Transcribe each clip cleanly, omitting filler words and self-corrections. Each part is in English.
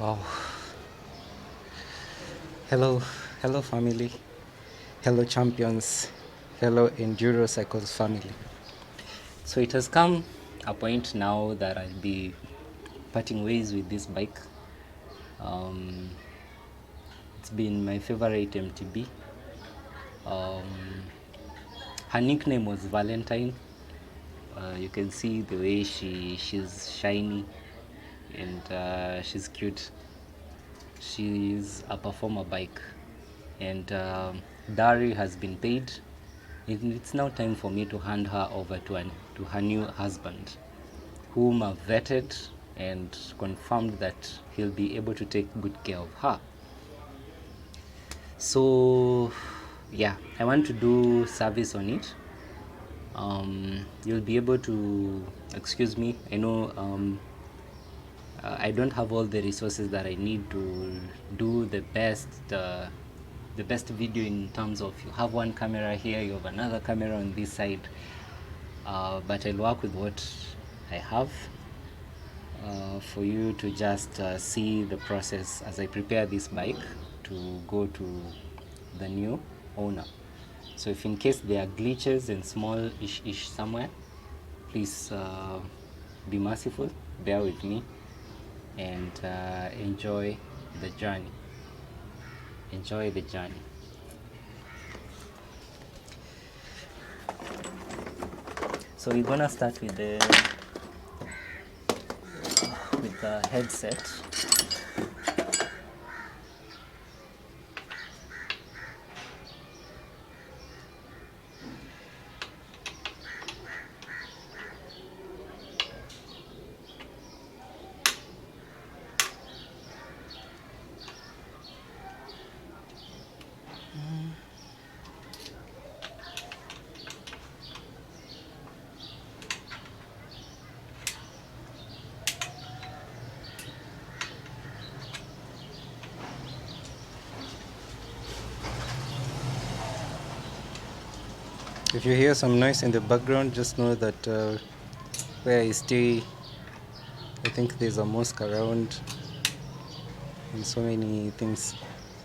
Wow. Hello, hello, family. Hello, champions. Hello, Enduro Cycles family. So it has come a point now that I'll be parting ways with this bike. Um, it's been my favorite MTB. Um, Her nickname was Valentine. You can see the way she's shiny and she's cute. She's a performer bike, and dowry has been paid. It's now time for me to hand her over to her new husband, whom I've vetted and confirmed that he'll be able to take good care of her. So, yeah, I want to do service on it. You'll be able to excuse me. I know I don't have all the resources that I need to do the best video in terms of you have one camera here, you have another camera on this side, but I'll work with what I have for you to just see the process as I prepare this bike to go to the new owner. So if in case there are glitches and small ish somewhere, please be merciful, bear with me, and enjoy the journey. Enjoy the journey. So we're gonna start with the headset. If you hear some noise in the background, just know that where I stay, I think there's a mosque around and so many things.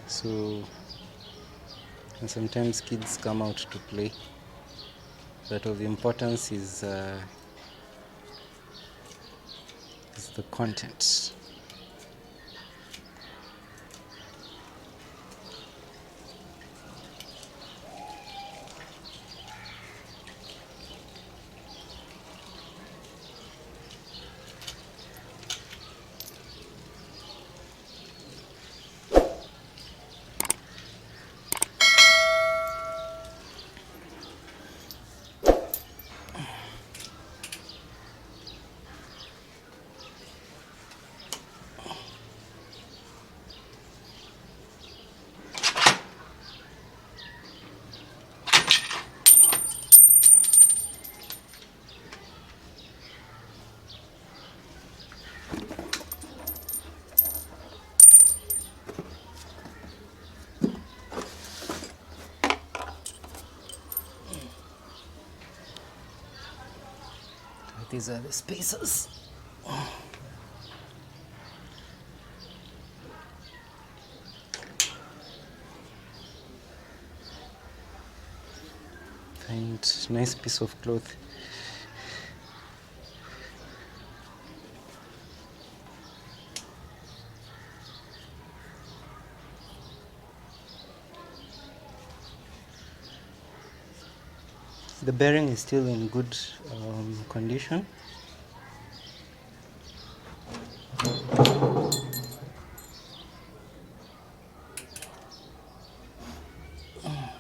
So, and sometimes kids come out to play. But of importance is the content. These are the spacers. Find nice piece of cloth. The bearing is still in good condition.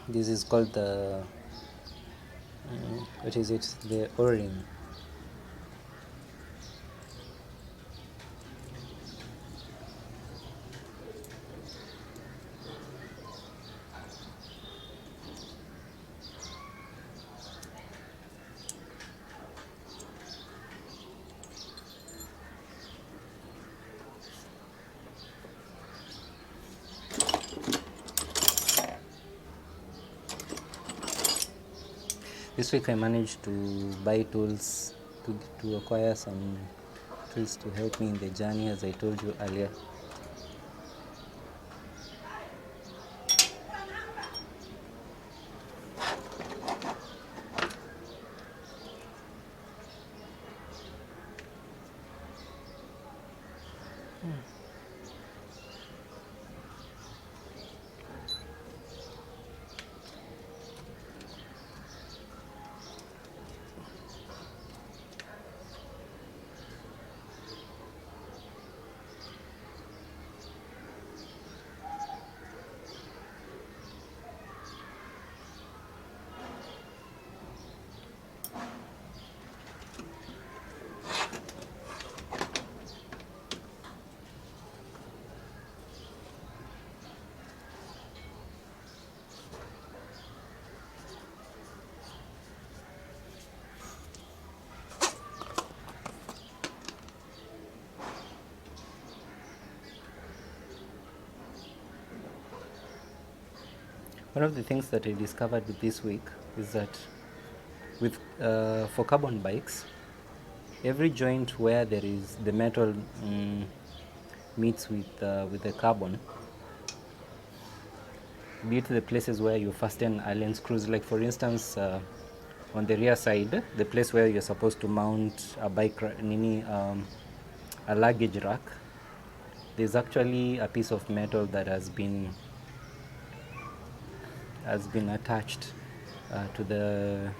This is called the what is it? The O-ring. This week I managed to buy tools to acquire some tools to help me in the journey, as I told you earlier. One of the things that I discovered this week is that with for carbon bikes, every joint where there is the metal meets with the carbon, be it the places where you fasten Allen screws, like for instance on the rear side, the place where you're supposed to mount a a luggage rack, there's actually a piece of metal that has been attached to the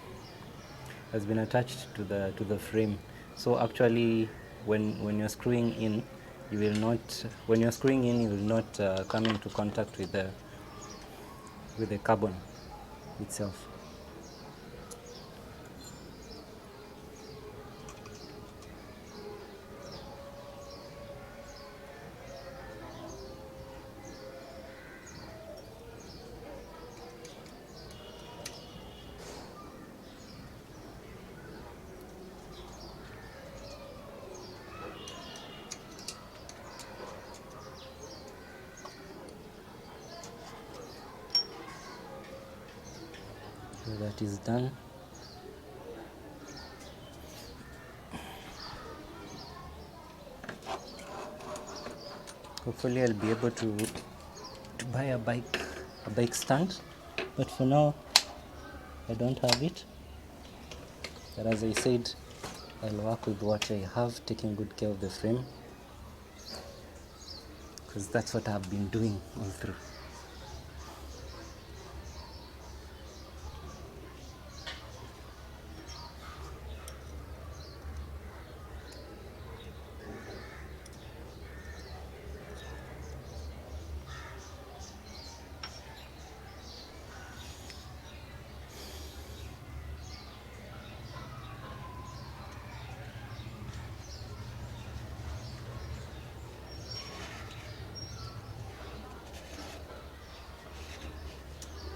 to the frame. So actually, when you're screwing in, you will not when you're screwing in, you will not come into contact with the carbon itself. So that is done. Hopefully I'll be able to buy a bike stand, but for now I don't have it. But as I said, I'll work with what I have, taking good care of the frame, because that's what I've been doing all through.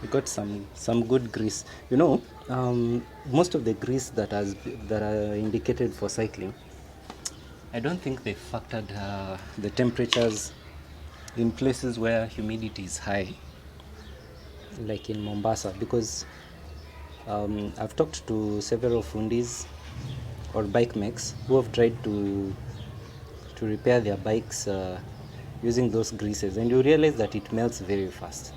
We got some good grease. Most of the grease that are indicated for cycling, I don't think they factored the temperatures in places where humidity is high, like in Mombasa, because I've talked to several fundis or bike makes who have tried to repair their bikes using those greases, and you realize that it melts very fast.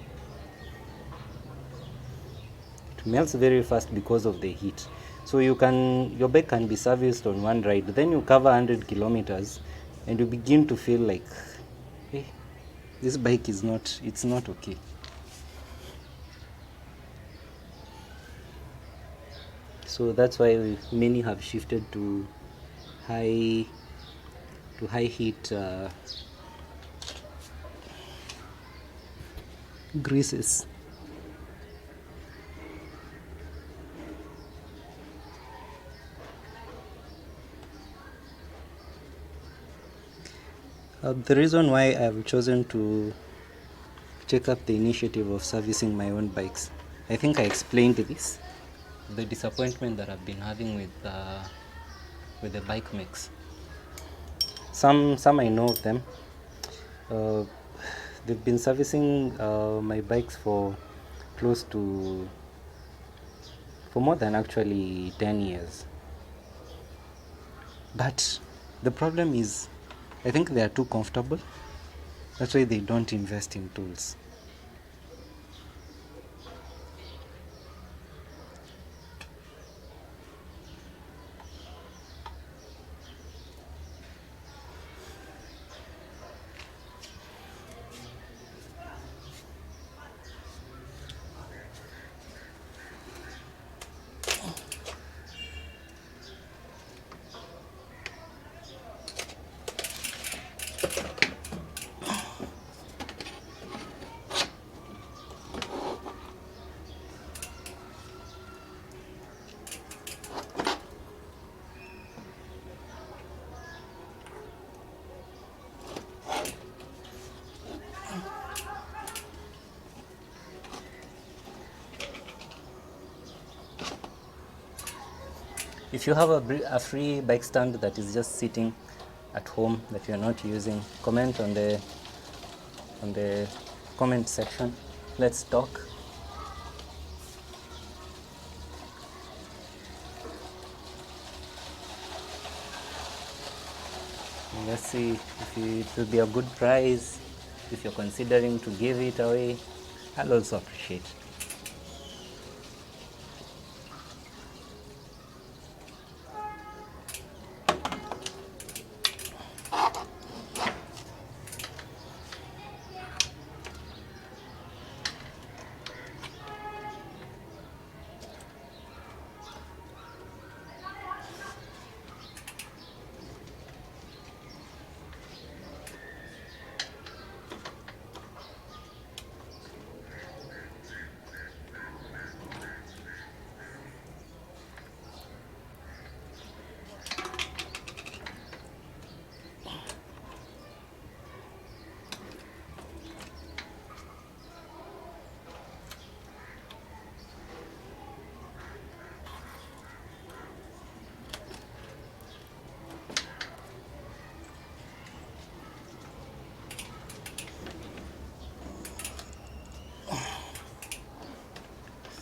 It melts very fast because of the heat. So your bike can be serviced on one ride, then you cover 100 kilometers, and you begin to feel like, hey, this bike it's not okay. So that's why many have shifted to high heat greases. The reason why I've chosen to take up the initiative of servicing my own bikes, I think I explained this, the disappointment that I've been having with the bike mix. Some I know of them. Uh, they've been servicing my bikes for close to for more than actually 10 years. But the problem is, I think they are too comfortable. That's why they don't invest in tools. If you have a free bike stand that is just sitting at home that you're not using, comment on the comment section. Let's talk. Let's see if it will be a good price. If you're considering to give it away, I'll also appreciate.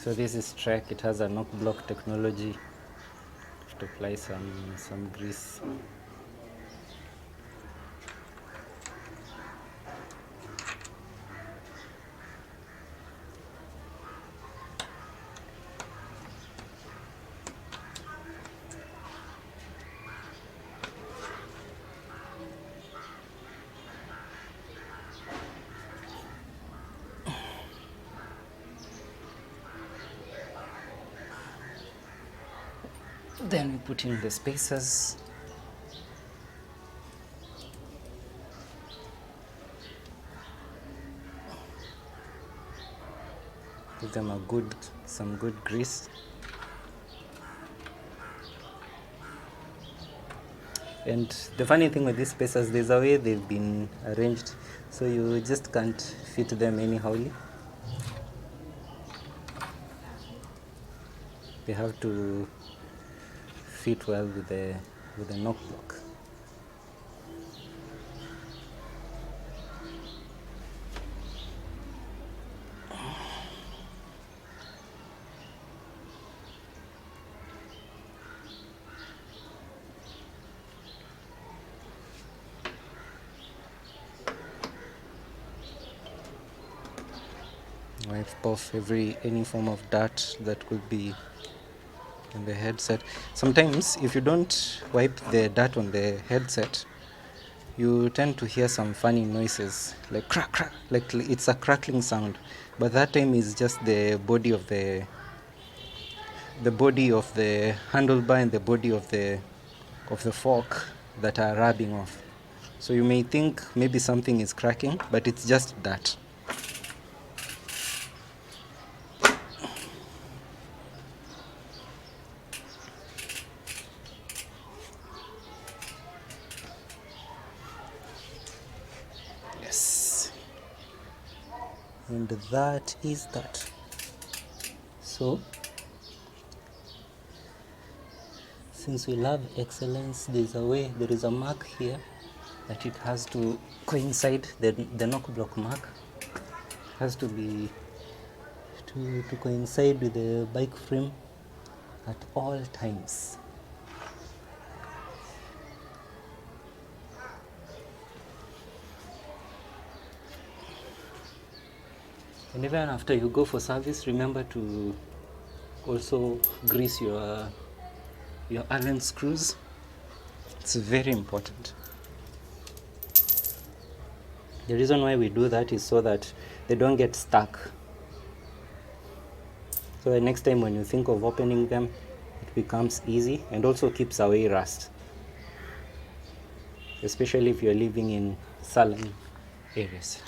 So this is Trek. It has a knock block technology. To apply some grease. Then we put in the spacers. Give them some good grease. And the funny thing with these spacers, there's a way they've been arranged, so you just can't fit them anyhowly. They have to fit well with the knock block. Wipe off any form of dirt that could be in the headset. Sometimes if you don't wipe the dirt on the headset, you tend to hear some funny noises, like crack crack, like it's a crackling sound, but that time is just the body of the handlebar and the body of the fork that are rubbing off. So you may think maybe something is cracking, but it's just that. Yes. And that is that. So, since we love excellence, there is a mark here that it has to coincide, the knock block mark has to be to coincide with the bike frame at all times. And even after you go for service, remember to also grease your Allen screws. It's very important. The reason why we do that is so that they don't get stuck. So the next time when you think of opening them, it becomes easy and also keeps away rust, especially if you're living in sullen areas.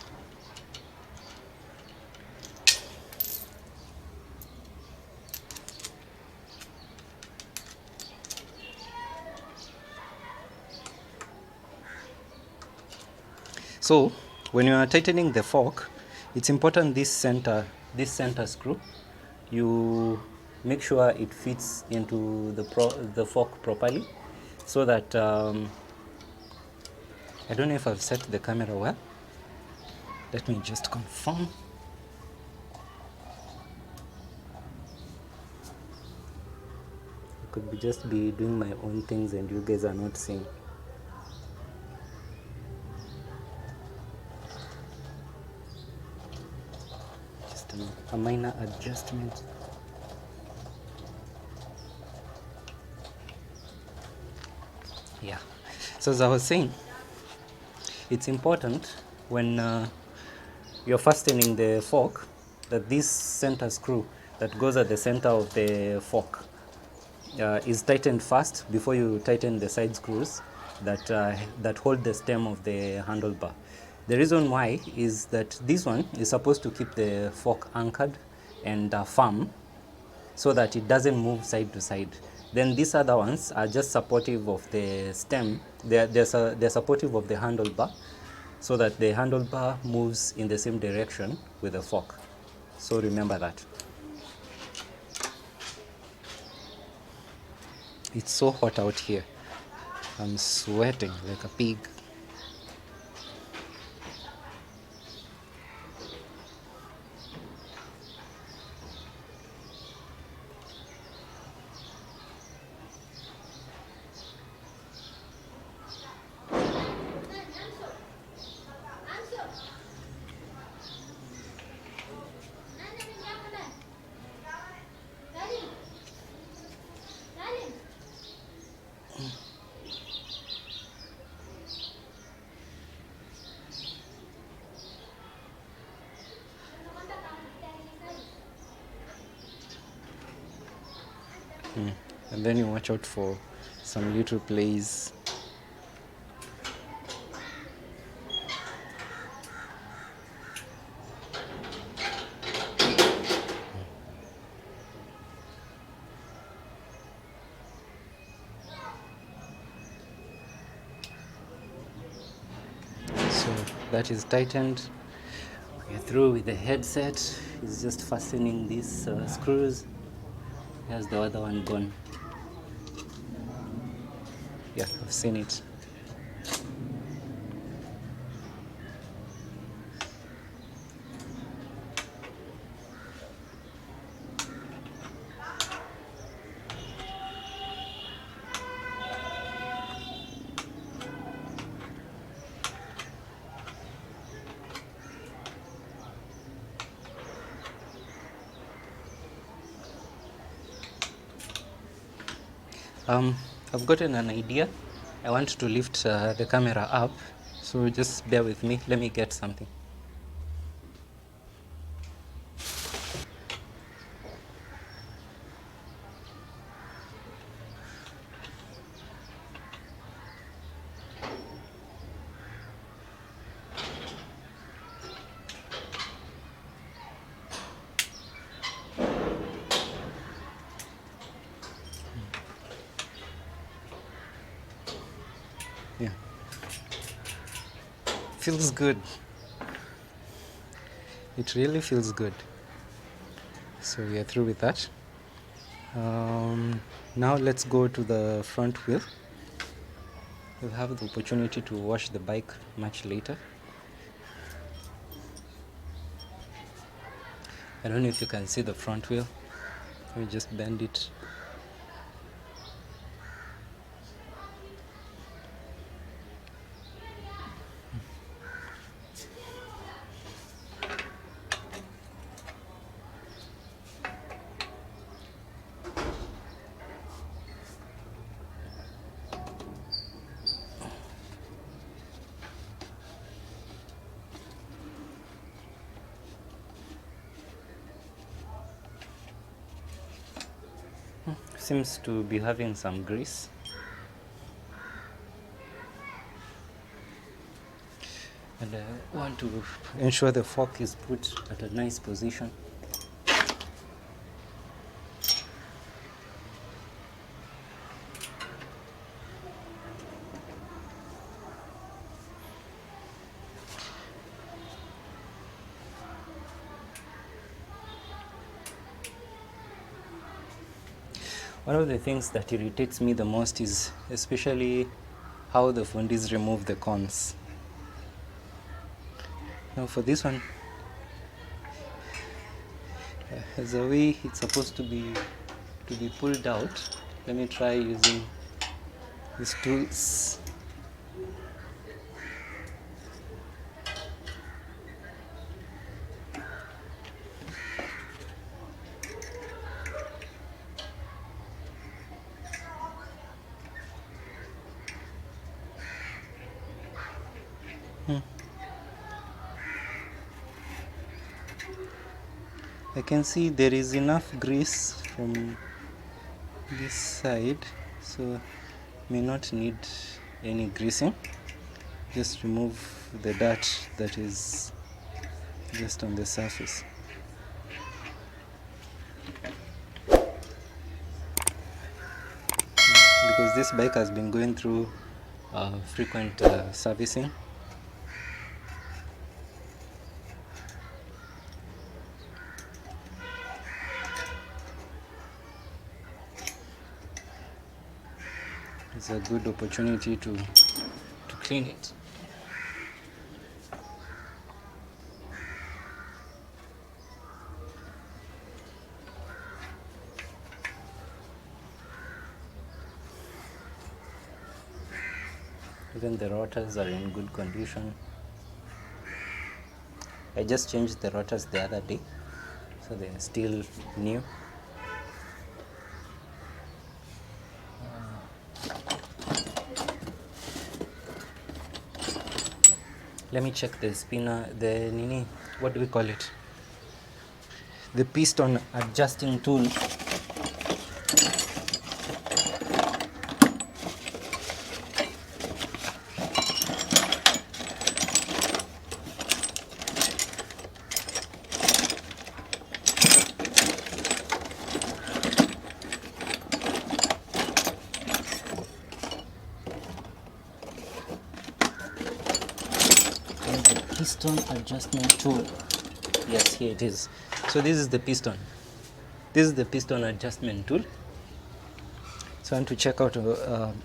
So when you are tightening the fork, it's important this center screw, you make sure it fits into the fork properly, so that I don't know if I've set the camera well. Let me just confirm. I could just be doing my own things and you guys are not seeing. Just a minor adjustment. Yeah. So as I was saying, it's important when you're fastening the fork that this center screw that goes at the center of the fork is tightened first before you tighten the side screws that hold the stem of the handlebar. The reason why is that this one is supposed to keep the fork anchored and firm, so that it doesn't move side to side. Then these other ones are just supportive of the stem. They're supportive of the handlebar, so that the handlebar moves in the same direction with the fork. So remember that. It's so hot out here. I'm sweating like a pig. And then you watch out for some little plays. So that is tightened. We're through with the headset. It's just fastening these screws. Here's the other one gone. Yeah, I've seen it. I've gotten an idea. I want to lift the camera up, so just bear with me. Let me get something. Yeah, feels good. It really feels good. So we are through with that. Now let's go to the front wheel. We'll have the opportunity to wash the bike much later. I don't know if you can see the front wheel. Let me just bend it. Seems to be having some grease. And I want to ensure the fork is put at a nice position. One of the things that irritates me the most is especially how the fundis remove the cones. Now for this one, the way it's supposed to be pulled out, let me try using these tools. I can see there is enough grease from this side, so may not need any greasing. Just remove the dirt that is just on the surface. Because this bike has been going through frequent servicing. It's a good opportunity to clean it. Even the rotors are in good condition. I just changed the rotors the other day, so they are still new. Let me check the spinner, the nini, what do we call it? The piston adjusting tool. Piston adjustment tool. Yes, here it is. So this is the piston. This is the piston adjustment tool. So I want to check out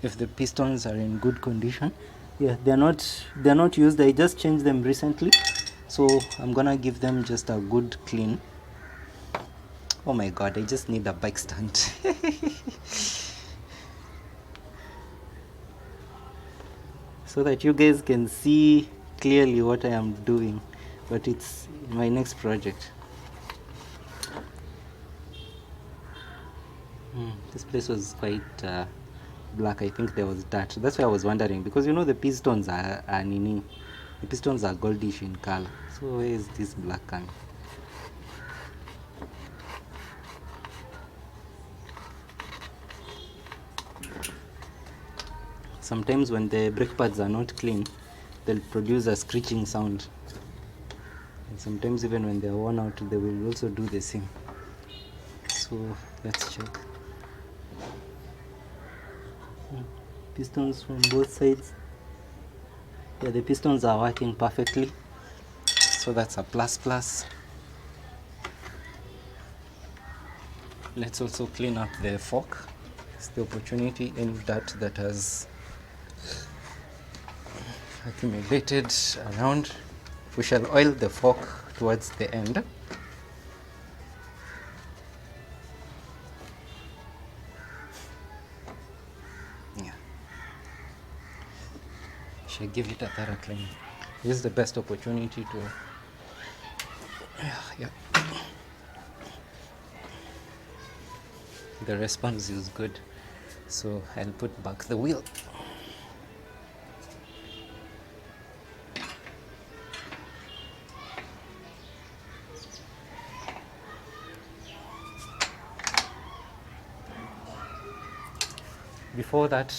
if the pistons are in good condition. Yeah, they're not used. I just changed them recently, so I'm gonna give them just a good clean. Oh my god, I just need a bike stand. So that you guys can see clearly what I am doing, but it's my next project. This place was quite black. I think there was dirt. That's why I was wondering, because you know the pistons are nini, the pistons are goldish in color. So where is this black coming? Sometimes when the brake pads are not clean, they'll produce a screeching sound. And sometimes even when they're worn out, they will also do the same. So let's check. Pistons from both sides. Yeah, the pistons are working perfectly. So that's a plus. Let's also clean up the fork. It's the opportunity, any dirt that has accumulated around. We shall oil the fork towards the end. Yeah. Shall give it a thorough clean. This is the best opportunity to. Yeah. The response is good, so I'll put back the wheel. Before that,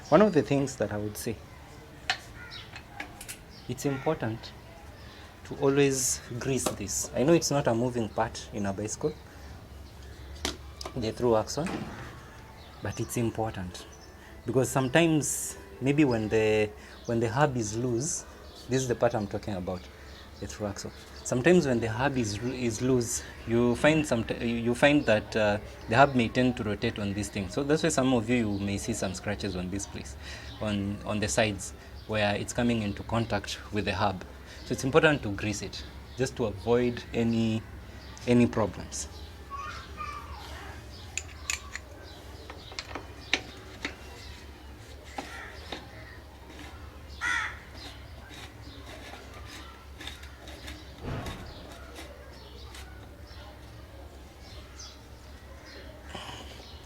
one of the things that I would say, it's important to always grease this. I know it's not a moving part in a bicycle, the through axle, but it's important because sometimes maybe when the hub is loose, this is the part I'm talking about. the through axle. Sometimes when the hub is loose, you find that the hub may tend to rotate on this thing. So that's why some of you may see some scratches on this place, on the sides where it's coming into contact with the hub. So it's important to grease it just to avoid any problems.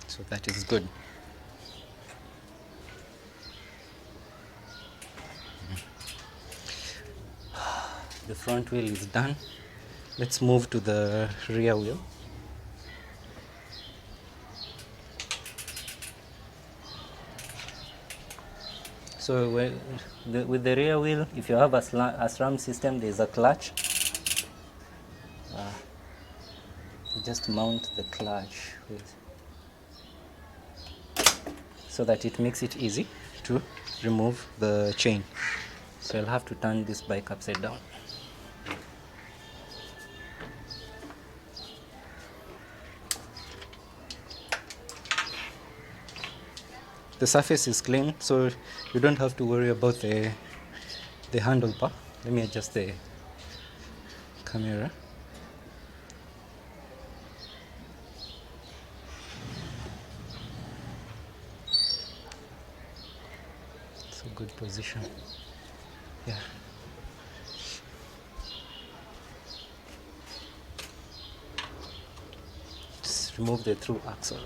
So that is good. The front wheel is done. Let's move to the rear wheel. So with the rear wheel, if you have a SRAM system, there's a clutch. Just mount the clutch so that it makes it easy to remove the chain. So I'll have to turn this bike upside down. The surface is clean, so you don't have to worry about the handlebar. Let me adjust the camera. It's a good position. Yeah. Just remove the through axle.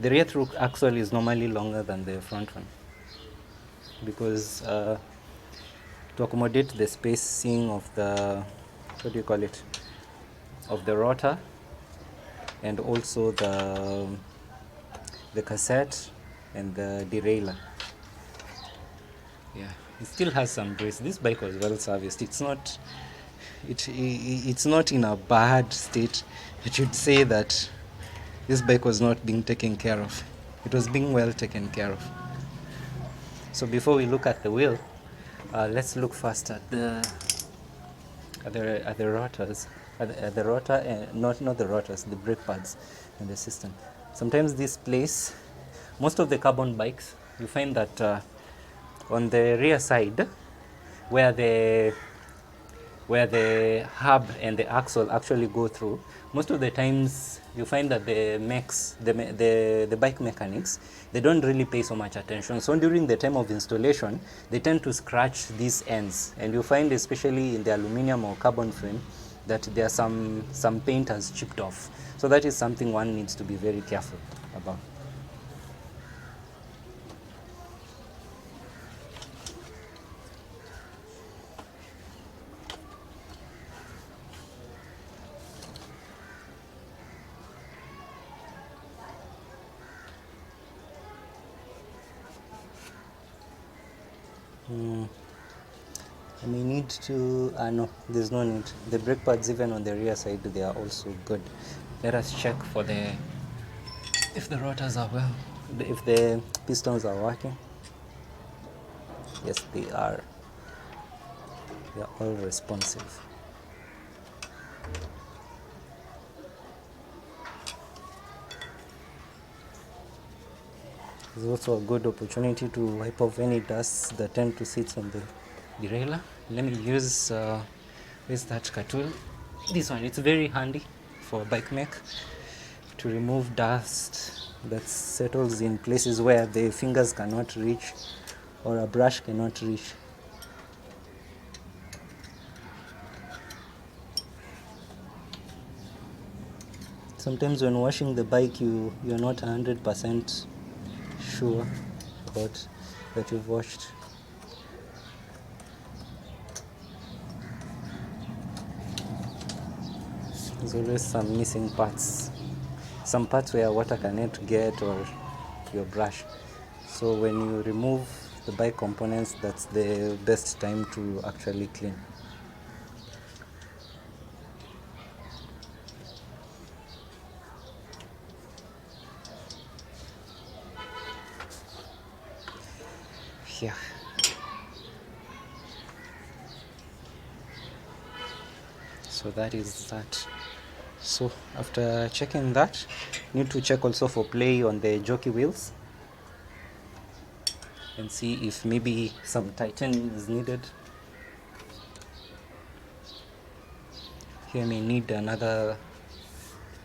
The rear through axle is normally longer than the front one because to accommodate the spacing of the, what do you call it, of the rotor and also the cassette and the derailleur. Yeah, it still has some brace. This bike was well serviced. It's not in a bad state. It should say that this bike was not being taken care of. It was being well taken care of. So before we look at the wheel, let's look first at the rotors, at the rotor, not the rotors, the brake pads and the system. Sometimes this place, most of the carbon bikes, you find that on the rear side, where the hub and the axle actually go through, most of the times you find that the bike mechanics, they don't really pay so much attention. So during the time of installation, they tend to scratch these ends, and you find, especially in the aluminum or carbon frame, that there are some paint has chipped off. So that is something one needs to be very careful about. I may need to, no, there's no need. The brake pads, even on the rear side, they are also good. Let us check for if the rotors are well, if the pistons are working. Yes, they are. They are all responsive. It's also a good opportunity to wipe off any dust that tend to sit on the derailleur. Let me use that cut tool. This one, it's very handy for bike mech to remove dust that settles in places where the fingers cannot reach or a brush cannot reach. Sometimes when washing the bike, you're not 100% sure about that you've washed. There's always some missing parts, some parts where water cannot get, or your brush. So when you remove the bike components, that's the best time to actually clean. Yeah. So that is that. So after checking that, need to check also for play on the jockey wheels and see if maybe some tightening is needed. Here may need another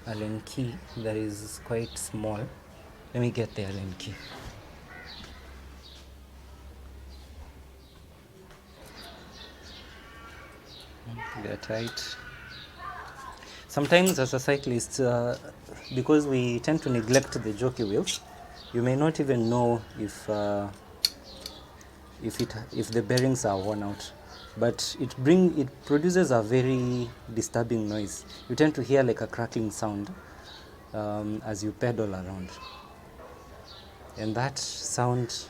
Allen key that is quite small. Let me get the Allen key. They're tight. Sometimes as a cyclist, because we tend to neglect the jockey wheels, you may not even know if the bearings are worn out. But it produces a very disturbing noise. You tend to hear like a crackling sound as you pedal around, and that sound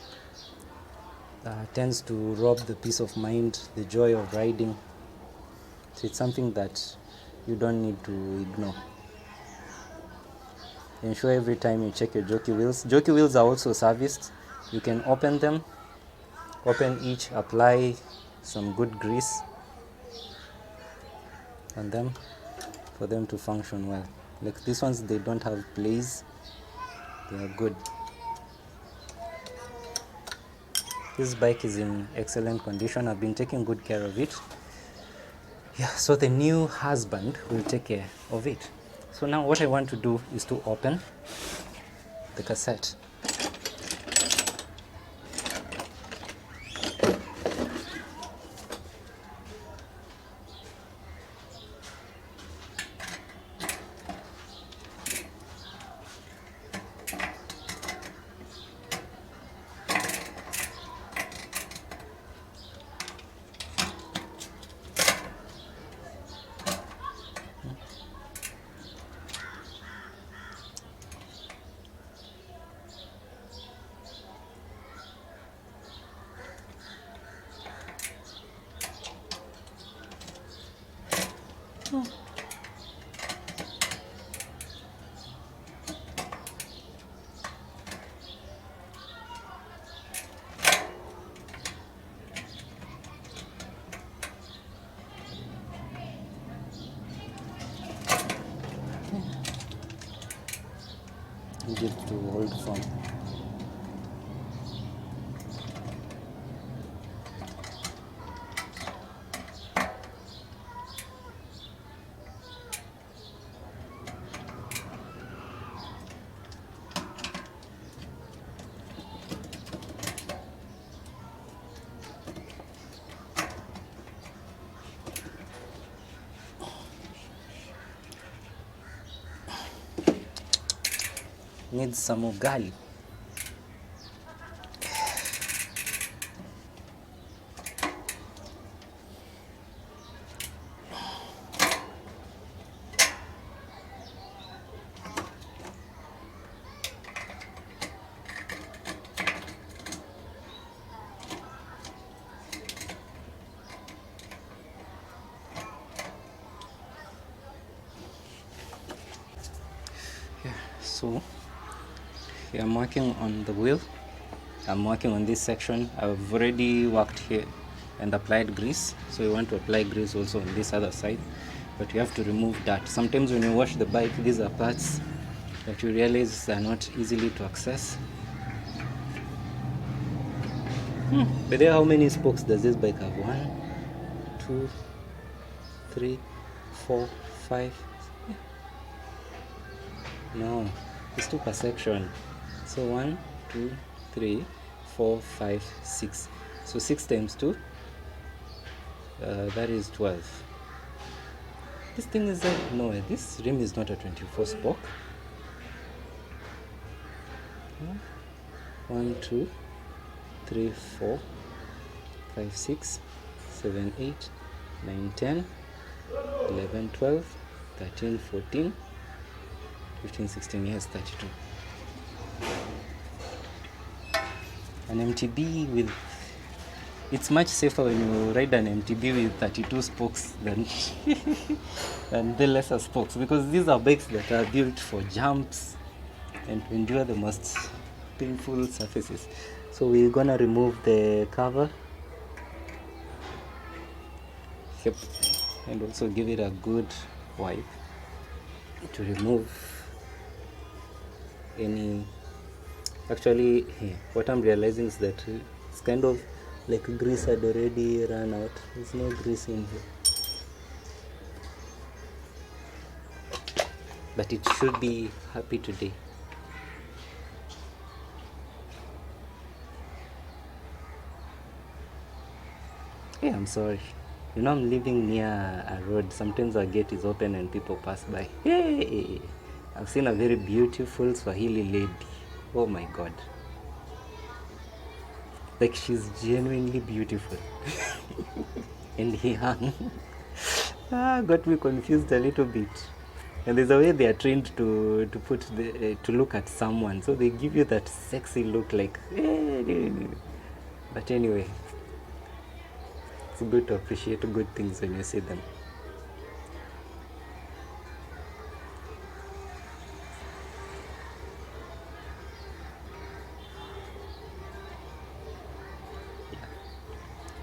tends to rob the peace of mind, the joy of riding. So it's something that you don't need to ignore. Ensure every time you check your jockey wheels. Jockey wheels are also serviced. You can open them, open each, apply some good grease on them for them to function well. Like these ones, they don't have plays. They are good. This bike is in excellent condition. I've been taking good care of it. Yeah, so the new husband will take care of it. So now what I want to do is to open the cassette. Need it to hold firm. Needs some ugali. So I'm working on the wheel. I'm working on this section. I've already worked here and applied grease. So you want to apply grease also on this other side, but you have to remove dirt. Sometimes when you wash the bike, these are parts that you realize are not easily to access. But there, how many spokes does this bike have? 1, 2, 3, 4, 5. No, it's 2 per section. So 1, 2, 3, 4, 5, 6. So 6 times 2, that is 12. This thing is no, this rim is not a 24 spoke. 1, 2, 3, 4, 5, 6, 7, 8, 9, 10, 11, 12, 13, 14, 15, 16, yes, 32. An MTB with, it's much safer when you ride an MTB with 32 spokes than than the lesser spokes, because these are bikes that are built for jumps and to endure the most painful surfaces. So we're gonna remove the cover. Yep. and also give it a good wipe to remove any. Actually, what I'm realizing is that it's kind of like grease had already run out. There's no grease in here, but it should be happy today. Hey, I'm sorry. You know, I'm living near a road. Sometimes our gate is open and people pass by. Hey, I've seen a very beautiful Swahili lady. Oh my God. Like, she's genuinely beautiful. And he hung. Got me confused a little bit. And there's a way they are trained to put to look at someone, so they give you that sexy look, like. But anyway, it's good to appreciate good things when you see them.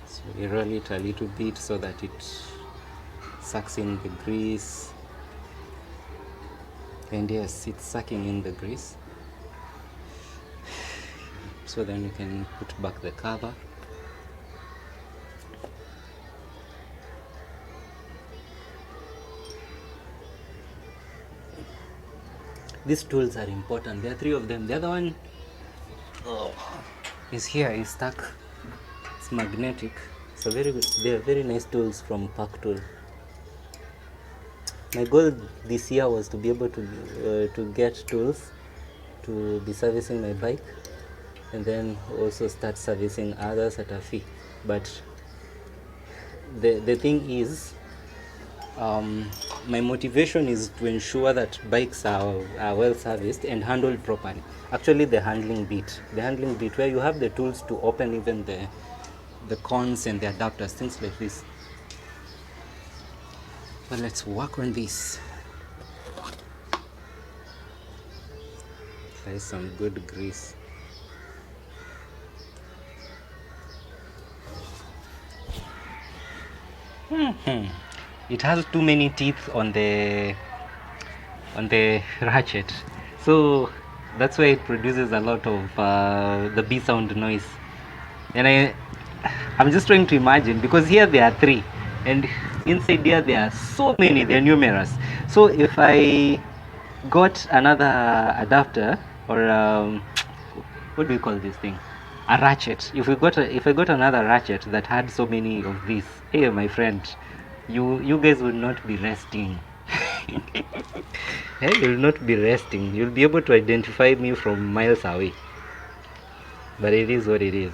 So we roll it a little bit so that it sucks in the grease. And yes, it's sucking in the grease. So then you can put back the cover. These tools are important. There are 3 of them. The other one is here, is stuck. It's magnetic. So they are very nice tools from Park Tool. My goal this year was to be able to get tools to be servicing my bike, and then also start servicing others at a fee. But the thing is, my motivation is to ensure that bikes are well serviced and handled properly. Actually, the handling bit where you have the tools to open even the cons and the adapters, things like this. But let's work on this. Apply some good grease. It has too many teeth on the ratchet, so that's why it produces a lot of the B sound noise. And I'm just trying to imagine, because here there are 3, and inside here there are so many, they're numerous. So if I got another adapter, or what do we call this thing, a ratchet, if I got another ratchet that had so many of these, hey my friend, you guys will not be resting. Hey, you'll not be resting. You'll be able to identify me from miles away. But it is what it is.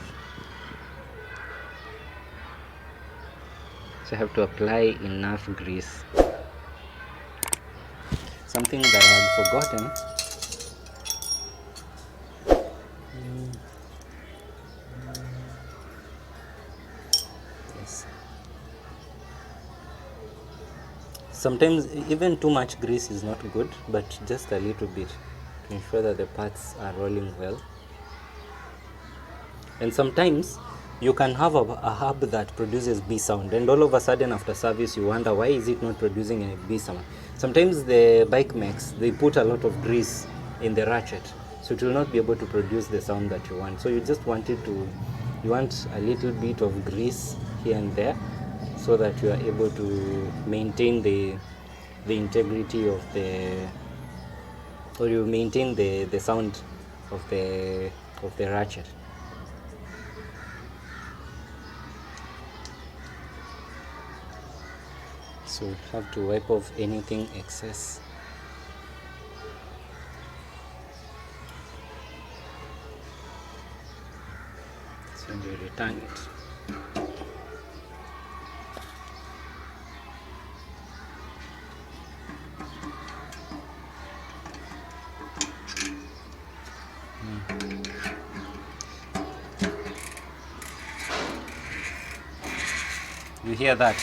So I have to apply enough grease. Something that I had forgotten. Yes. Sometimes even too much grease is not good, but just a little bit to ensure that the parts are rolling well. And sometimes you can have a hub that produces B sound, and all of a sudden after service you wonder why is it not producing a B sound. Sometimes the bike makes, they put a lot of grease in the ratchet, so it will not be able to produce the sound that you want. So you just want you want a little bit of grease here and there, so that you are able to maintain the integrity of or you maintain the sound of the ratchet. So we have to wipe off anything excess. So we return it. You hear that?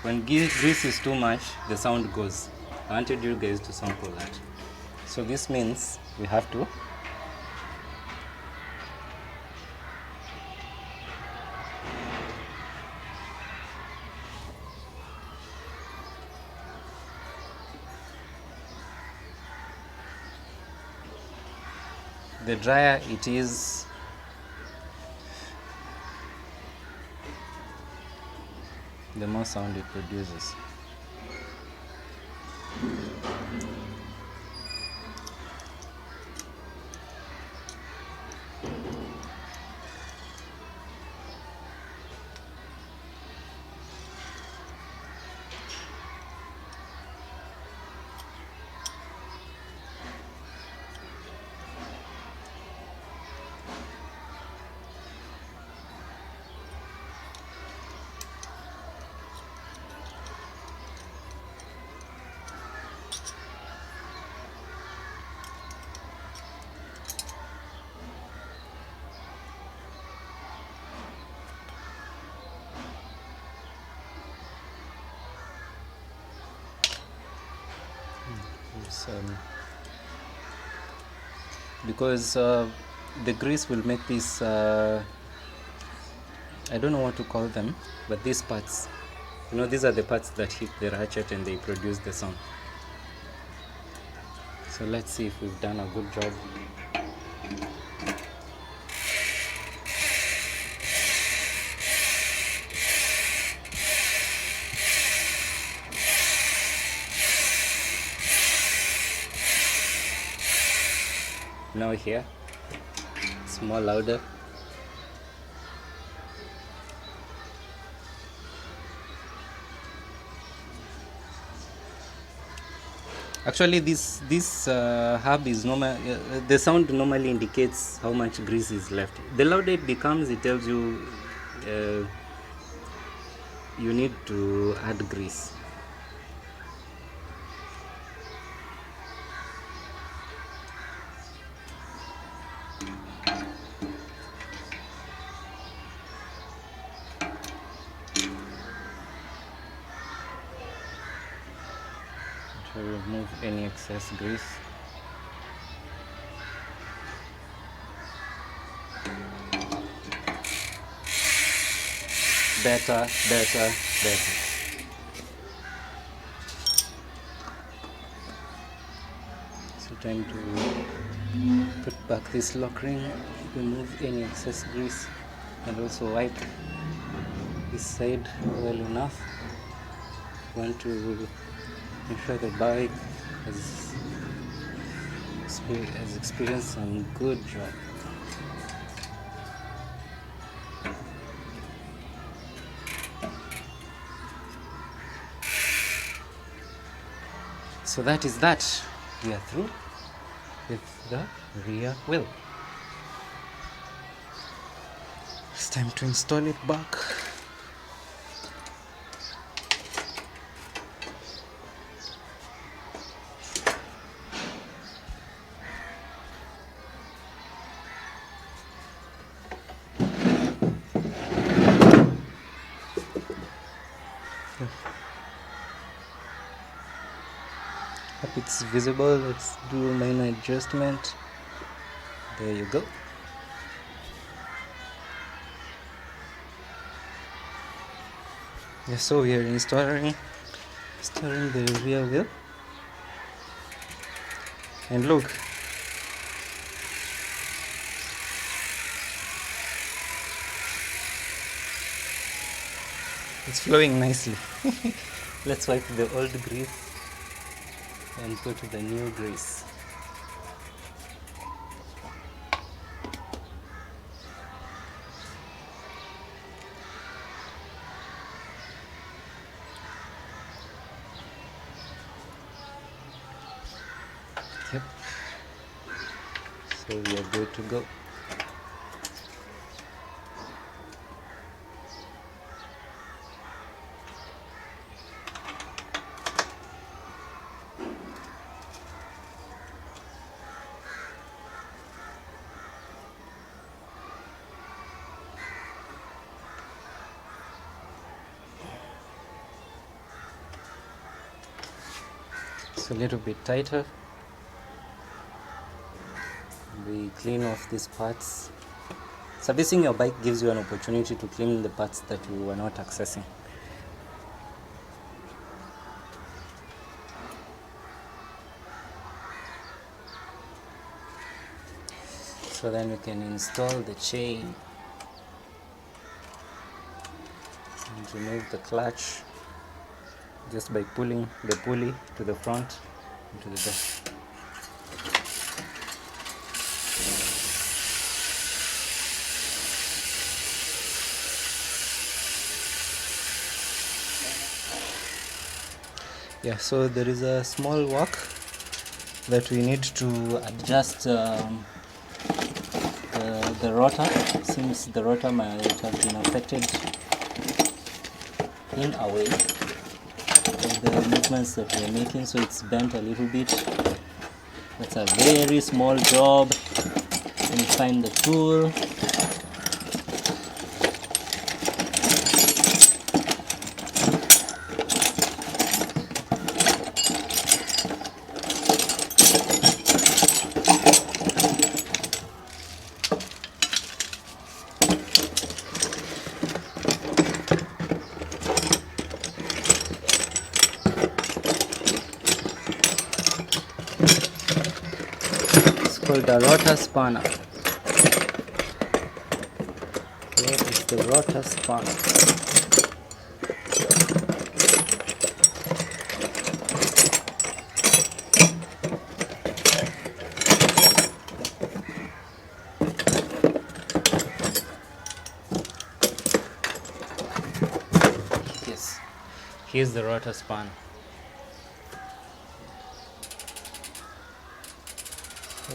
When grease is too much, the sound goes. I wanted you guys to sample that. So this means we have to The drier it is, the more sound it produces. Because the grease will make this, I don't know what to call them, but these parts, these are the parts that hit the ratchet and they produce the sound. So let's see if we've done a good job. Now here, it's more louder. Actually, this hub is normal. The sound normally indicates how much grease is left. The louder it becomes, it tells you you need to add grease. To remove any excess grease. Better. So time to put back this lock ring, remove any excess grease, and also wipe this side well enough. Want to ensure the bike has experienced some good job. So that is that. We are through with the rear wheel. It's time to install it back. Hope it's visible. Let's do a minor adjustment. There you go. Yeah, so we are installing the rear wheel, and look, it's flowing nicely. Let's wipe the old grease and put the new grease. Yep. So we are good to go. It's a little bit tighter. We clean off these parts. Servicing your bike gives you an opportunity to clean the parts that you were not accessing. So then we can install the chain and remove the clutch just by pulling the pulley to the front into the back. Yeah, so there is a small work that we need to adjust the rotor, since the rotor might have been affected in a way by the movements that we're making, so it's bent a little bit. That's a very small job. When you find the tool, it's called a rotor spanner. Here is the rotor spanner. Yes, here's the rotor spanner.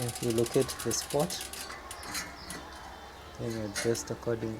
If you locate the spot, then you adjust accordingly.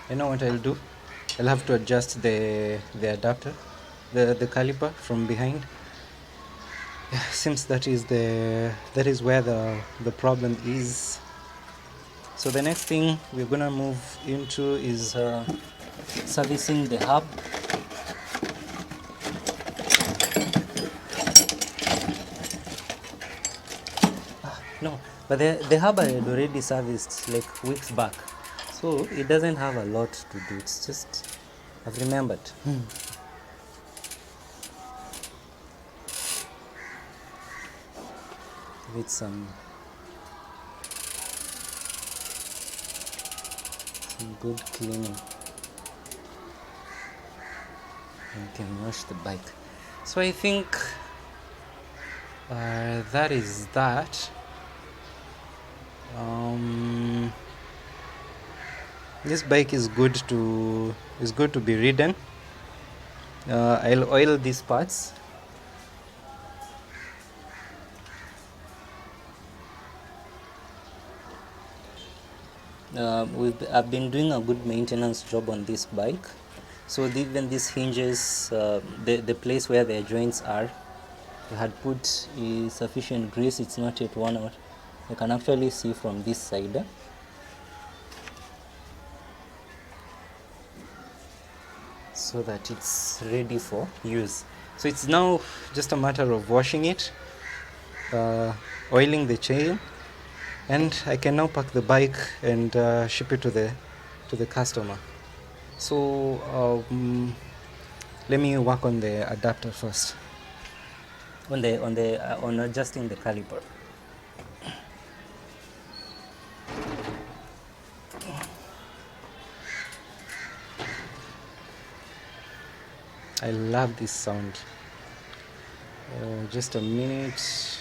I know what I'll do. I'll have to adjust the adapter, the caliper from behind. Seems that is where the problem is. So the next thing we're gonna move into is servicing the hub. No, but the hub I had already serviced like weeks back, so it doesn't have a lot to do. It's just I've remembered. With some good cleaning, and can wash the bike. So I think that is that. This bike is good to be ridden. I'll oil these parts. I've been doing a good maintenance job on this bike. So even these hinges, the place where the joints are, I had put sufficient grease. It's not yet worn out. You can actually see from this side. So that it's ready for use. So it's now just a matter of washing it, oiling the chain, and I can now pack the bike and ship it to the customer. So let me work on the adapter first. On adjusting the caliper. I love this sound. Just a minute.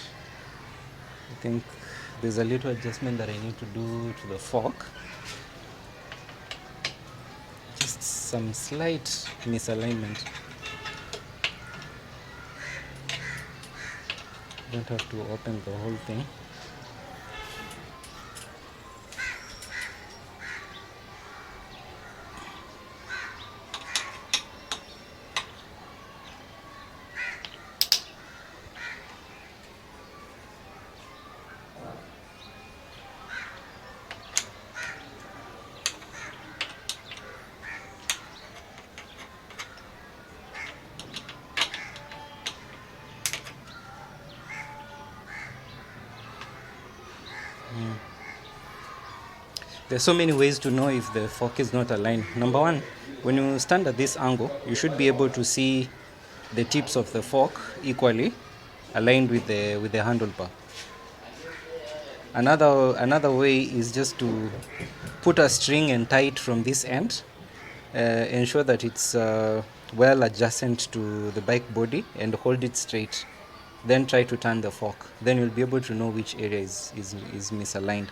I think there's a little adjustment that I need to do to the fork. Just some slight misalignment. Don't have to open the whole thing. There's so many ways to know if the fork is not aligned. Number one, when you stand at this angle, you should be able to see the tips of the fork equally aligned with the handlebar. Another way is just to put a string and tie it from this end. Ensure that it's well adjacent to the bike body and hold it straight. Then try to turn the fork. Then you'll be able to know which area is misaligned.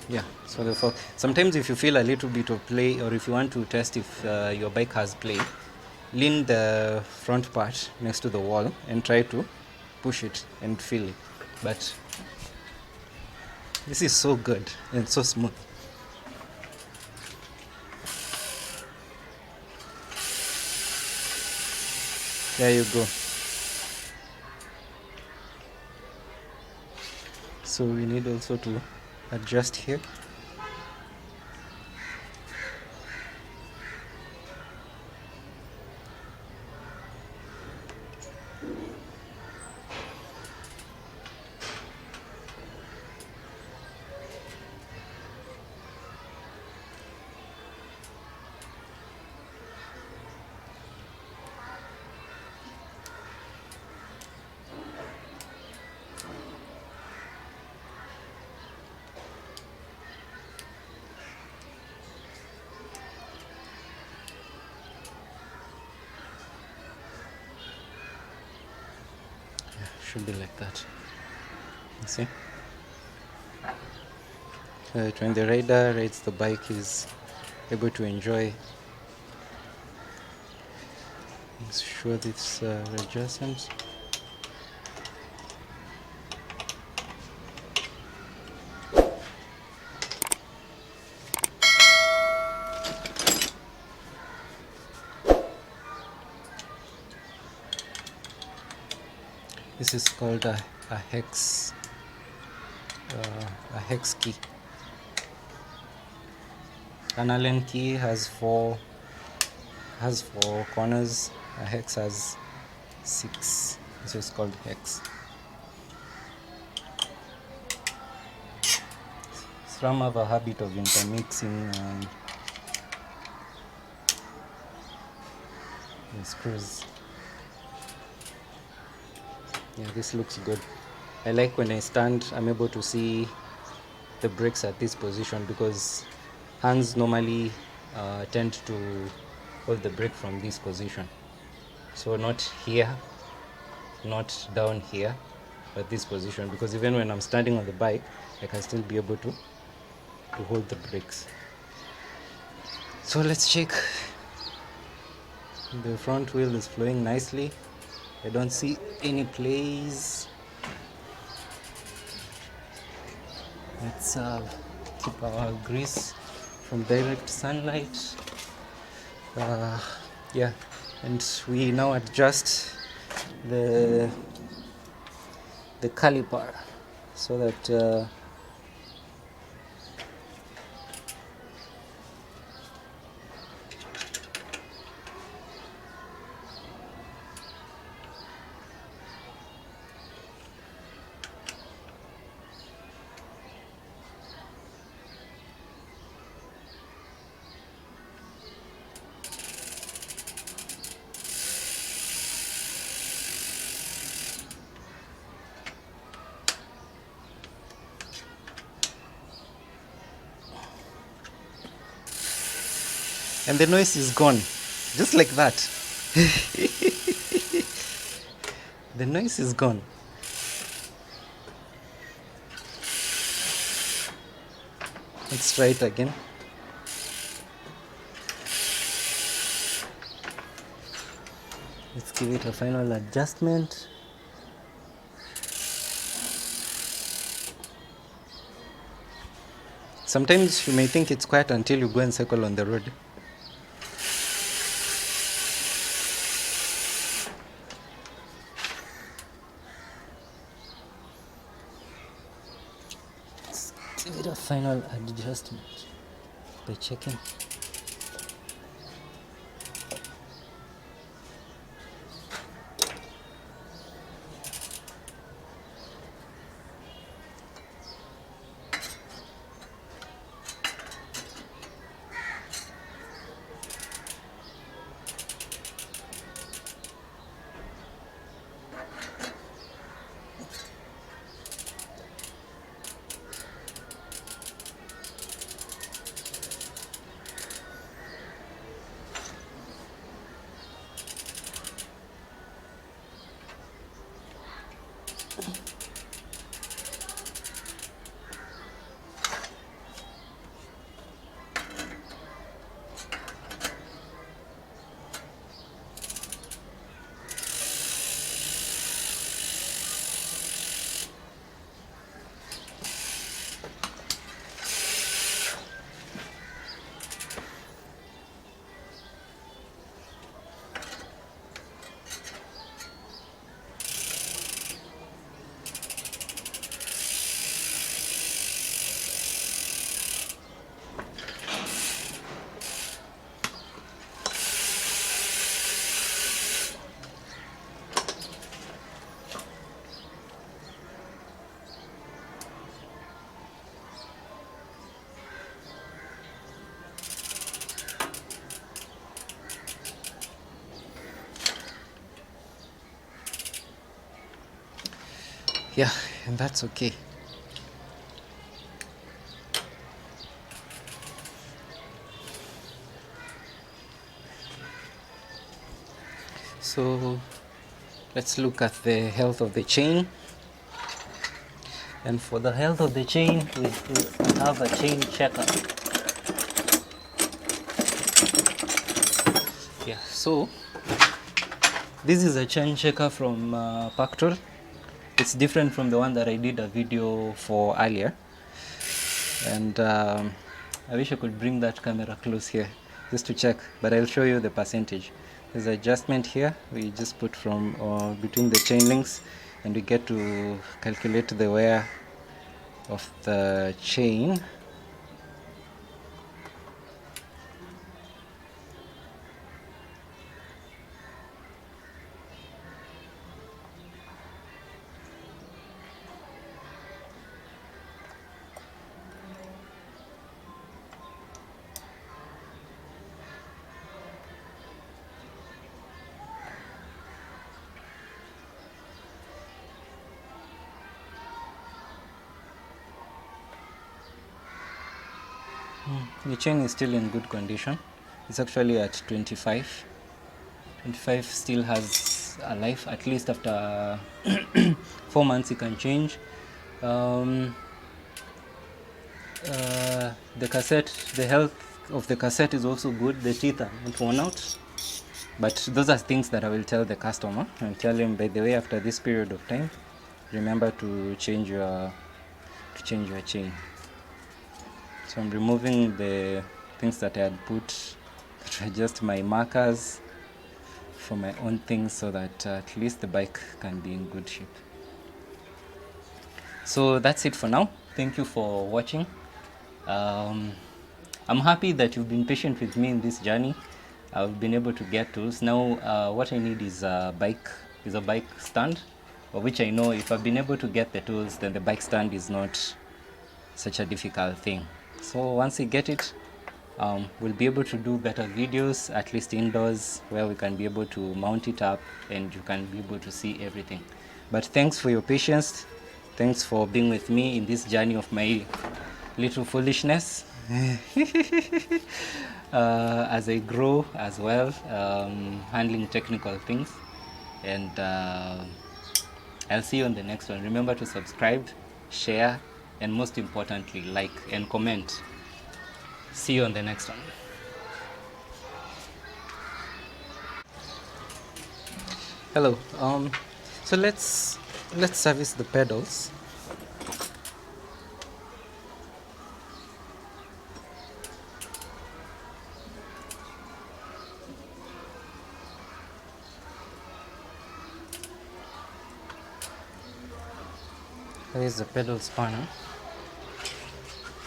Yeah, so the fork. Sometimes if you feel a little bit of play, or if you want to test if your bike has play, lean the front part next to the wall and try to push it and feel it. But this is so good and so smooth. There you go. So we need also to adjust here. Should be like that. You see? When the rider rides the bike, is able to enjoy. Make sure this adjustment. This is called a hex key. An Allen key has four corners. A hex has 6. This is called hex. SRAM have a habit of intermixing the screws. Yeah, this looks good. I like when I stand, I'm able to see the brakes at this position, because hands normally tend to hold the brake from this position. So not here, not down here, but this position, because even when I'm standing on the bike, I can still be able to hold the brakes. So let's check. The front wheel is flowing nicely. I don't see any plays. Let's keep our grease from direct sunlight. Yeah, and we now adjust the caliper so that and the noise is gone, just like that. The noise is gone. Let's try it again. Let's give it a final adjustment. Sometimes you may think it's quiet until you go and cycle on the road. Let's give it a final adjustment by checking. Yeah, and that's okay. So let's look at the health of the chain. And for the health of the chain, we have a chain checker. Yeah, so this is a chain checker from Pactol. It's different from the one that I did a video for earlier. And I wish I could bring that camera close here just to check, but I'll show you the percentage. There's an adjustment here. We just put from between the chain links, and we get to calculate the wear of the chain. The chain is still in good condition. It's actually at 25. 25 still has a life. At least after 4 months it can change. The cassette, the health of the cassette is also good. The teeth are not worn out. But those are things that I will tell the customer and tell him, by the way, after this period of time, remember to change your chain. So I'm removing the things that I had put, that were just my markers for my own things, so that at least the bike can be in good shape. So that's it for now. Thank you for watching. I'm happy that you've been patient with me in this journey. I've been able to get tools. Now what I need is a bike stand, of which I know if I've been able to get the tools, then the bike stand is not such a difficult thing. So once we get it, we'll be able to do better videos, at least indoors, where we can be able to mount it up and you can be able to see everything. But thanks for your patience. Thanks for being with me in this journey of my little foolishness. As I grow as well, handling technical things. And I'll see you on the next one. Remember to subscribe, share, and most importantly, like and comment. See you on the next one. Hello. So let's service the pedals. Here's the pedal spanner.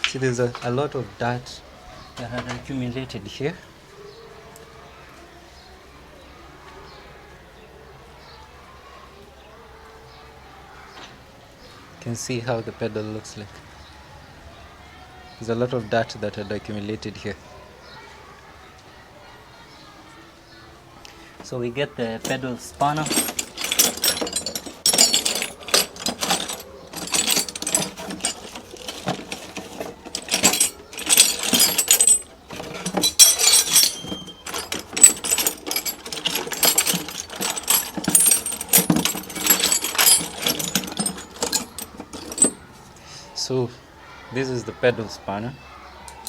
See, there's a lot of dirt that had accumulated here. You can see how the pedal looks like. There's a lot of dirt that had accumulated here. So we get the pedal spanner. So this is the pedal spanner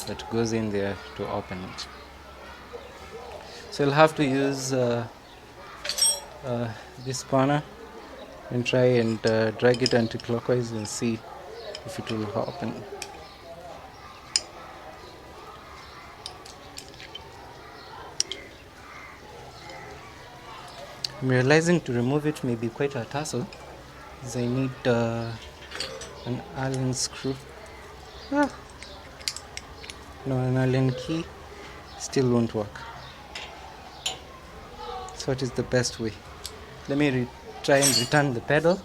that goes in there to open it. So you'll have to use this spanner and try and drag it anti-clockwise and see if it will open. I'm realizing to remove it may be quite a tussle, as I need an Allen screw. No, an Allen key still won't work. So what is the best way? Let me try and return the pedal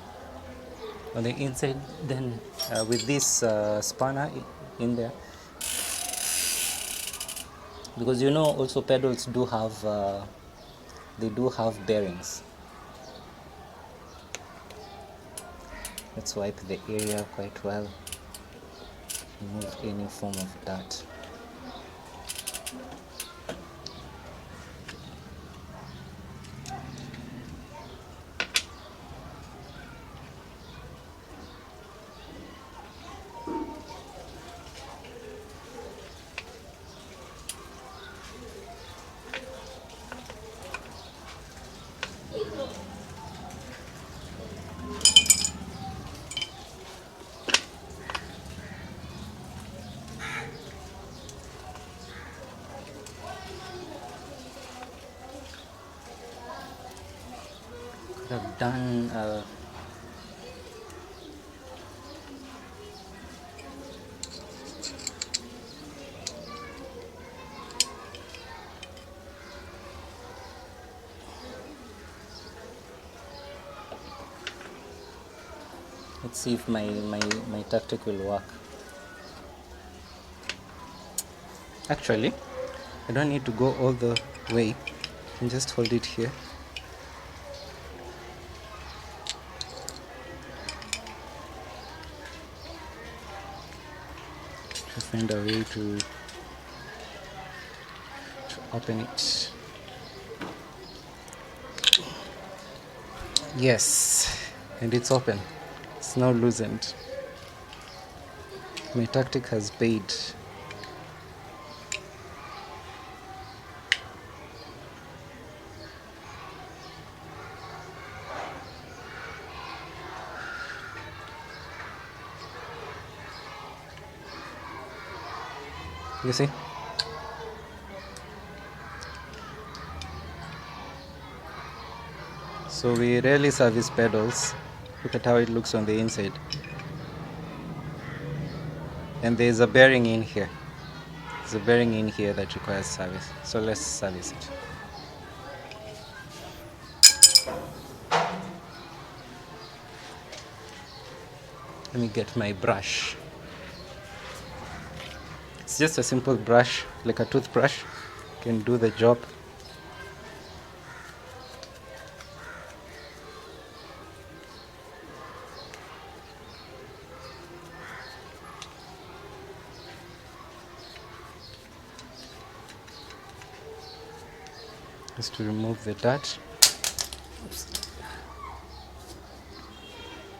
on the inside, then with this spanner in there, because you know also pedals do have they do have bearings. Let's wipe the area quite well, remove any form of dirt. I've done let's see if my tactic will work. Actually, I don't need to go all the way. I can just hold it here. To find a way to Open it. Yes, and it's open. It's now loosened. My tactic has paid. You see? So we rarely service pedals. Look at how it looks on the inside. And there's a bearing in here. There's a bearing in here that requires service. So let's service it. Let me get my brush. It's just a simple brush, like a toothbrush. Can do the job. Just to remove the dirt.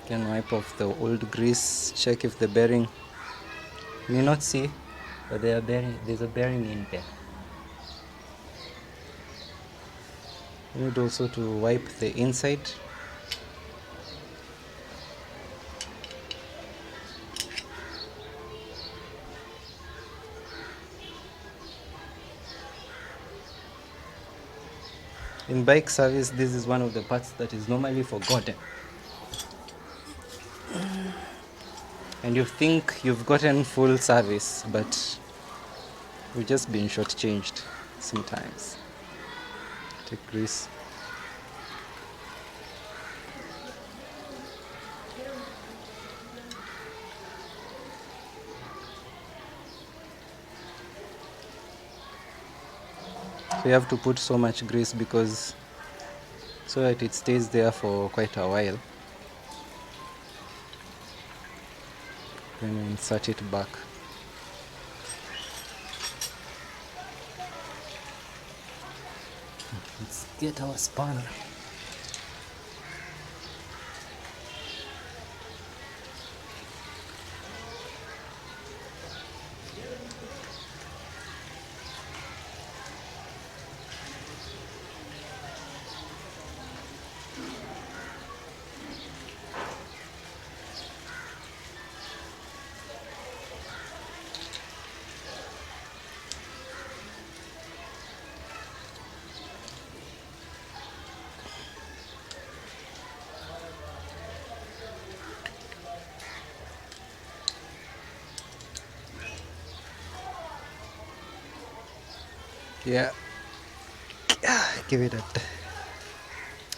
Can wipe off the old grease, check if the bearing, you may not see, but there's a bearing in there. You need also to wipe the inside. In bike service, this is one of the parts that is normally forgotten. And you think you've gotten full service, but you've just been shortchanged sometimes. Take grease. So you have to put so much grease because so that it stays there for quite a while. Then you insert it back. Let's get our spanner. Yeah, give it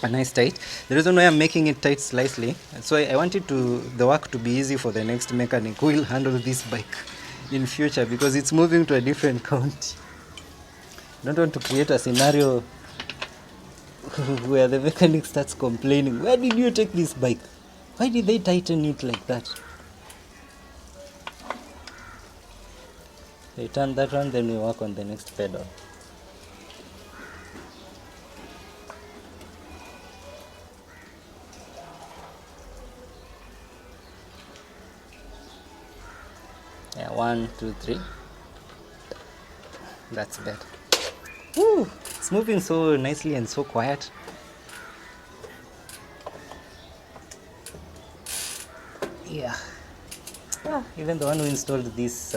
a nice tight. The reason why I'm making it tight slightly, so I wanted the work to be easy for the next mechanic who will handle this bike in future because it's moving to a different county. I don't want to create a scenario where the mechanic starts complaining, where did you take this bike? Why did they tighten it like that? They turn that one, then we work on the next pedal. Yeah, 1, 2, 3. That's better. Woo! It's moving so nicely and so quiet. Yeah. Even the one who installed these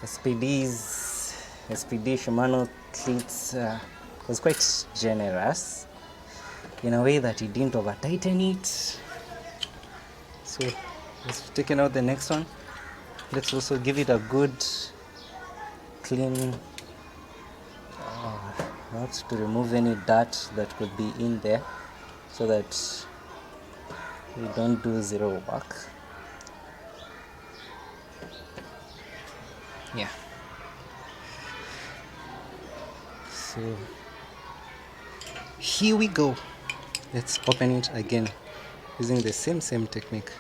SPD Shimano cleats was quite generous in a way that he didn't over tighten it. So let's take out the next one. Let's also give it a good clean, not to remove any dirt that could be in there so that we don't do zero work. Yeah. So here we go. Let's open it again using the same technique.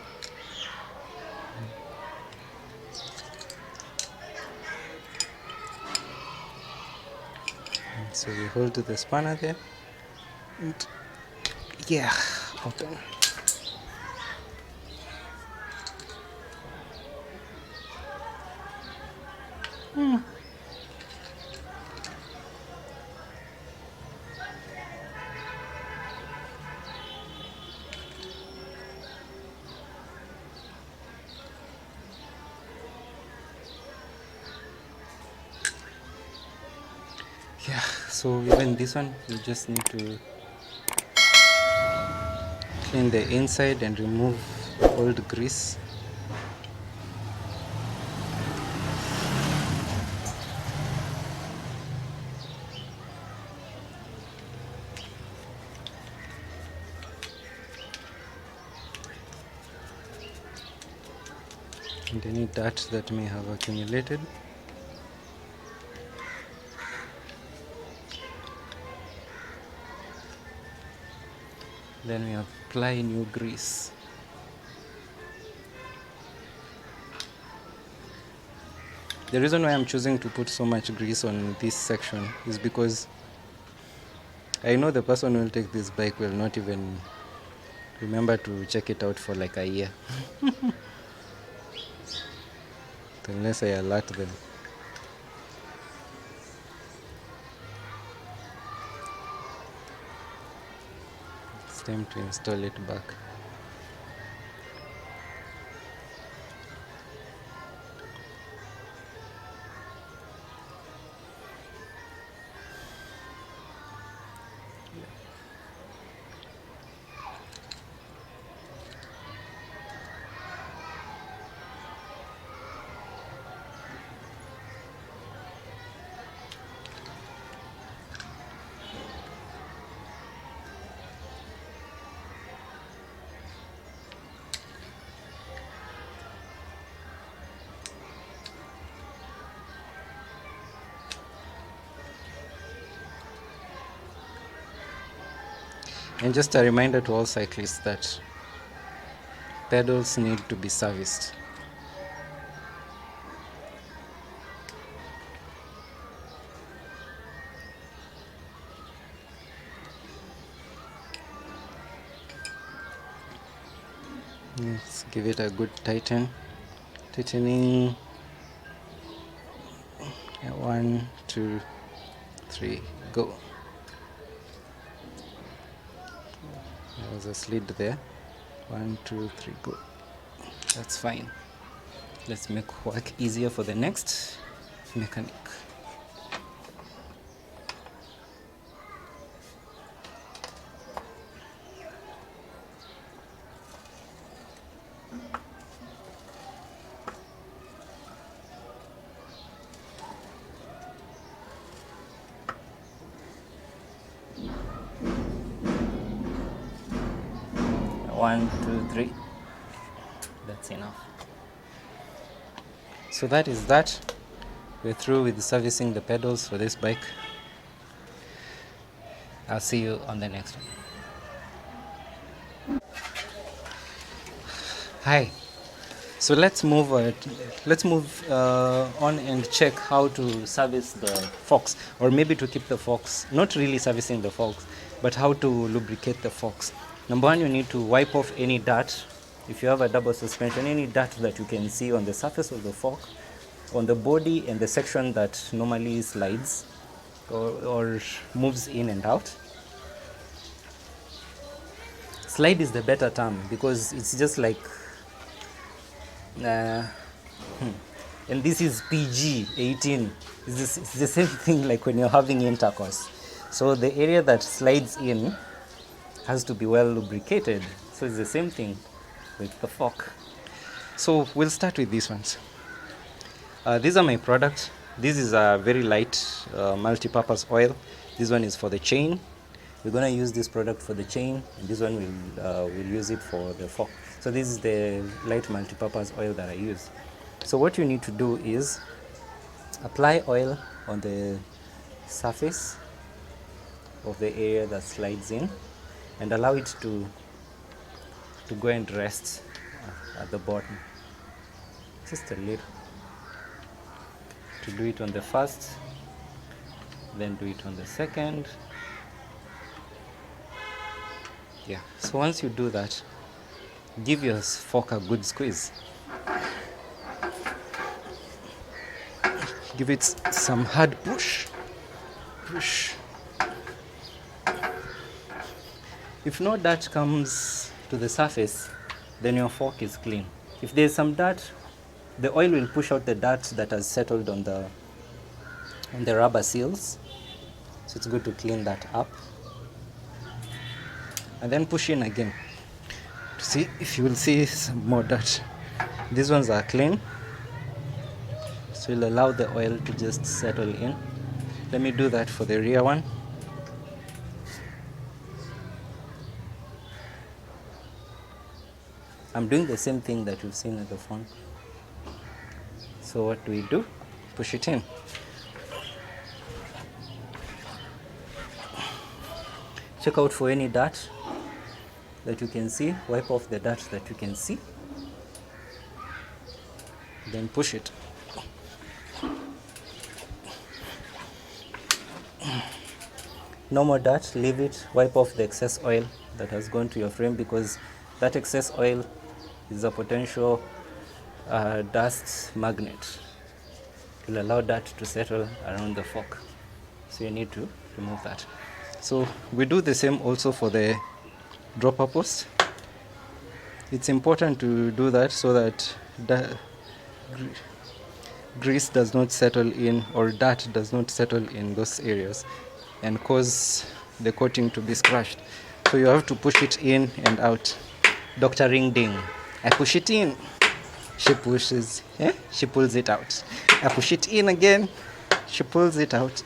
So we hold the spanner there. And yeah, open. Yeah, so even this one, you just need to clean the inside and remove the old grease. And any dirt that may have accumulated. Then we apply new grease. The reason why I'm choosing to put so much grease on this section is because I know the person who will take this bike will not even remember to check it out for like a year. Unless I alert them. It's time to install it back. And just a reminder to all cyclists that pedals need to be serviced. Let's give it a good tightening. 1, 2, 3, go. There was a slit there. 1, 2, 3, go. That's fine. Let's make work easier for the next mechanic. One, two, three. That's enough. So that is that. We're through with servicing the pedals for this bike. I'll see you on the next one. Hi. So let's move on and check how to service the forks, or maybe to keep the forks, not really servicing the forks, but how to lubricate the forks. Number one, you need to wipe off any dirt. If you have a double suspension, any dirt that you can see on the surface of the fork, on the body and the section that normally slides or moves in and out. Slide is the better term because it's just like and this is PG 18. It's the same thing like when you're having intercourse. So the area that slides in has to be well lubricated. So it's the same thing with the fork. So we'll start with these ones. These are my products. This is a very light multi-purpose oil. This one is for the chain. We're going to use this product for the chain, and this one we'll use it for the fork. So this is the light multi-purpose oil that I use. So what you need to do is apply oil on the surface of the area that slides in and allow it to go and rest at the bottom. Just a little. To do it on the first then do it on the second. Yeah, so once you do that, give your fork a good squeeze. Give it some hard push. Push. If no dirt comes to the surface, then your fork is clean. If there's some dirt, the oil will push out the dirt that has settled on the rubber seals. So it's good to clean that up. And then push in again to see if you will see some more dirt. These ones are clean, so you'll allow the oil to just settle in. Let me do that for the rear one. I'm doing the same thing that you've seen at the front. So what do? Push it in. Check out for any dirt that you can see. Wipe off the dirt that you can see. Then push it. No more dirt, leave it. Wipe off the excess oil that has gone to your frame, because that excess oil is a potential dust magnet. It will allow dirt to settle around the fork. So you need to remove that. So we do the same also for the dropper post. It's important to do that so that grease does not settle in, or dirt does not settle in those areas and cause the coating to be scratched. So you have to push it in and out. Dr. Ring Ding. I push it in. She pushes. She pulls it out. I push it in again. She pulls it out.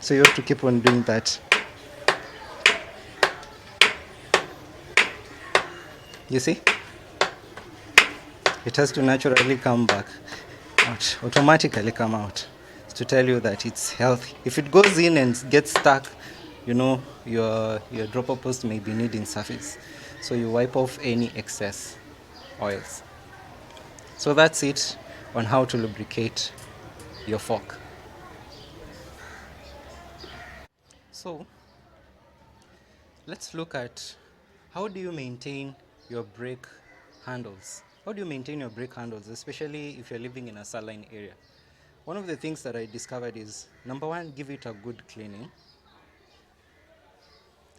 So you have to keep on doing that. You see? It has to naturally come back out, automatically come out, to tell you that it's healthy. If it goes in and gets stuck, you know your dropper post may be needing surface. So you wipe off any excess oils. So that's it on how to lubricate your fork. So let's look at how do you maintain your brake handles. How do you maintain your brake handles, especially if you're living in a saline area? One of the things that I discovered is, number one, give it a good cleaning.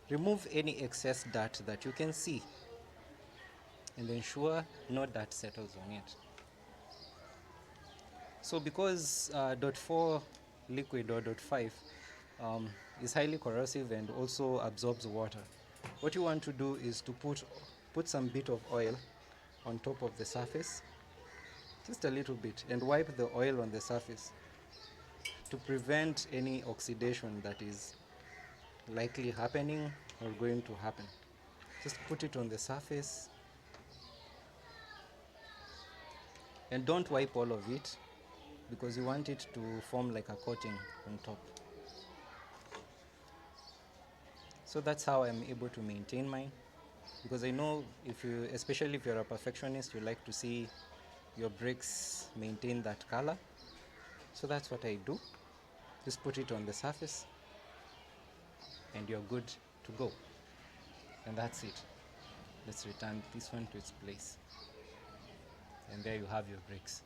Remove any excess dirt that you can see and ensure no dirt settles on it. So because .4 liquid or .5 is highly corrosive and also absorbs water, what you want to do is to put some bit of oil on top of the surface, just a little bit, and wipe the oil on the surface to prevent any oxidation that is likely happening or going to happen. Just put it on the surface and don't wipe all of it, because you want it to form like a coating on top. So that's how I'm able to maintain mine, because I know especially if you're a perfectionist, you like to see your brakes maintain that color. So that's what I do. Just put it on the surface and you're good to go. And that's it. Let's return this one to its place. And there you have your brakes.